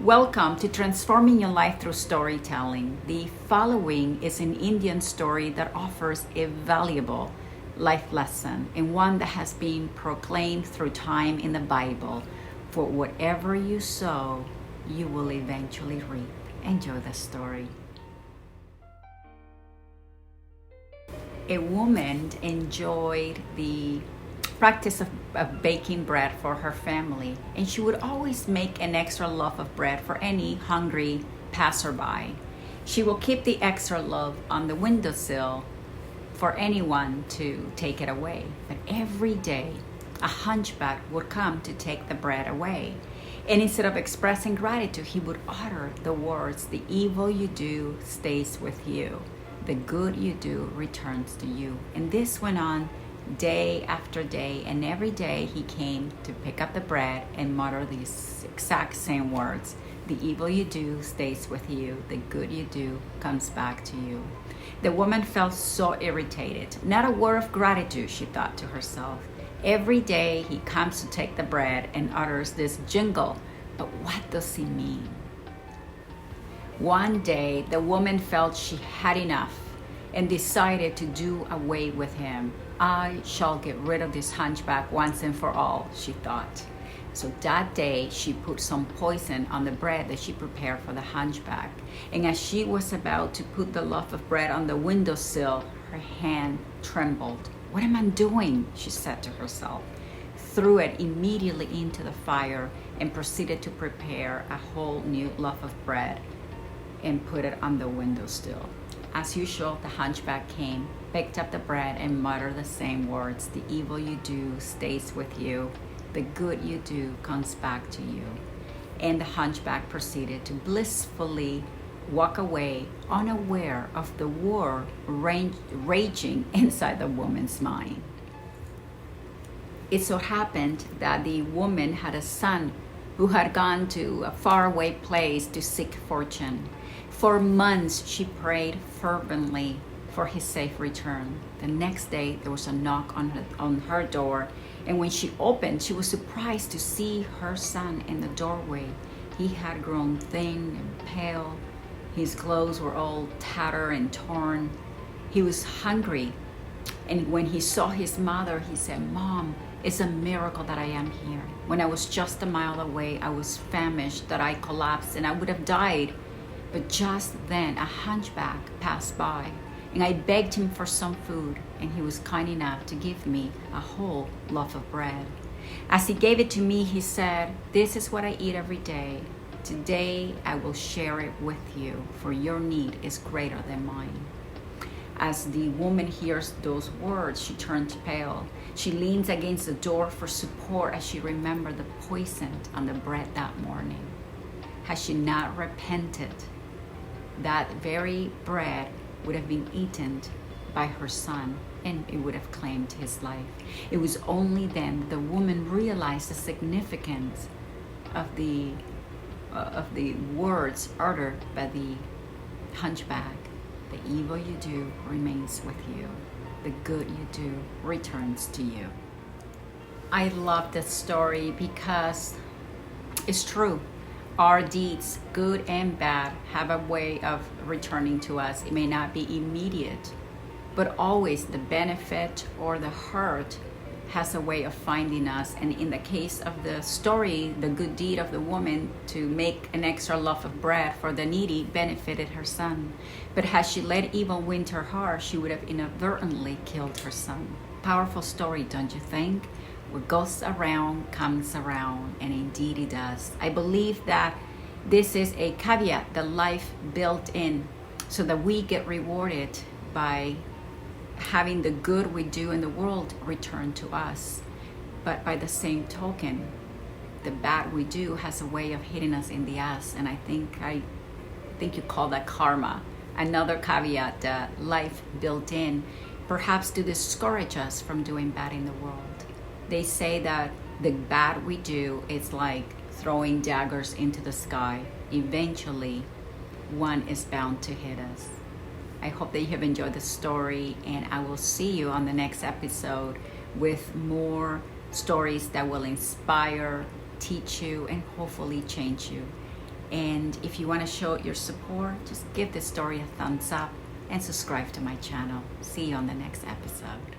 Welcome to Transforming Your Life Through Storytelling. The following is an Indian story that offers a valuable life lesson and one that has been proclaimed through time in the Bible. For whatever you sow, you will eventually reap. Enjoy the story. A woman enjoyed the practice of baking bread for her family, and she would always make an extra loaf of bread for any hungry passerby. She will keep the extra loaf on the windowsill for anyone to take it away. But every day, a hunchback would come to take the bread away. And instead of expressing gratitude, he would utter the words, "The evil you do stays with you. The good you do returns to you." And this went on day after day, and every day he came to pick up the bread and mutter these exact same words: "The evil you do stays with you, the good you do comes back to you." The woman felt so irritated. Not a word of gratitude, she thought to herself. Every day he comes to take the bread and utters this jingle, but what does he mean? One day the woman felt she had enough and decided to do away with him. "I shall get rid of this hunchback once and for all," she thought. So that day she put some poison on the bread that she prepared for the hunchback. And as she was about to put the loaf of bread on the windowsill, her hand trembled. "What am I doing?" she said to herself, threw it immediately into the fire, and proceeded to prepare a whole new loaf of bread and put it on the windowsill. As usual, the hunchback came, picked up the bread, and muttered the same words: "The evil you do stays with you. The good you do comes back to you." And the hunchback proceeded to blissfully walk away, unaware of the war raging inside the woman's mind. It so happened that the woman had a son who had gone to a faraway place to seek fortune. For months she prayed fervently for his safe return. The next day there was a knock on her door, and when she opened, she was surprised to see her son in the doorway. He had grown thin and pale. His clothes were all tattered and torn. He was hungry, and when he saw his mother, he said, "Mom, it's a miracle that I am here. When I was just a mile away, I was famished that I collapsed and I would have died. But just then a hunchback passed by, and I begged him for some food, and he was kind enough to give me a whole loaf of bread. As he gave it to me, he said, 'This is what I eat every day. Today I will share it with you, for your need is greater than mine.'" As the woman hears those words, she turns pale. She leans against the door for support as she remembers the poison on the bread that morning. Had she not repented, that very bread would have been eaten by her son, and it would have claimed his life. It was only then the woman realized the significance of the words uttered by the hunchback. "The evil you do remains with you. The good you do returns to you." I love this story because it's true. Our deeds, good and bad, have a way of returning to us. It may not be immediate, but always the benefit or the hurt has a way of finding us. And in the case of the story, the good deed of the woman to make an extra loaf of bread for the needy benefited her son. But had she let evil win her heart, she would have inadvertently killed her son. Powerful story, don't you think? What goes around comes around, and indeed it does. I believe that this is a caveat, the life built in, so that we get rewarded by having the good we do in the world return to us. But by the same token, the bad we do has a way of hitting us in the ass, and I think you call that karma. Another caveat, life built in, perhaps to discourage us from doing bad in the world. They say that the bad we do is like throwing daggers into the sky. Eventually, one is bound to hit us. I hope that you have enjoyed the story, and I will see you on the next episode with more stories that will inspire, teach you, and hopefully change you. And if you want to show your support, just give this story a thumbs up and subscribe to my channel. See you on the next episode.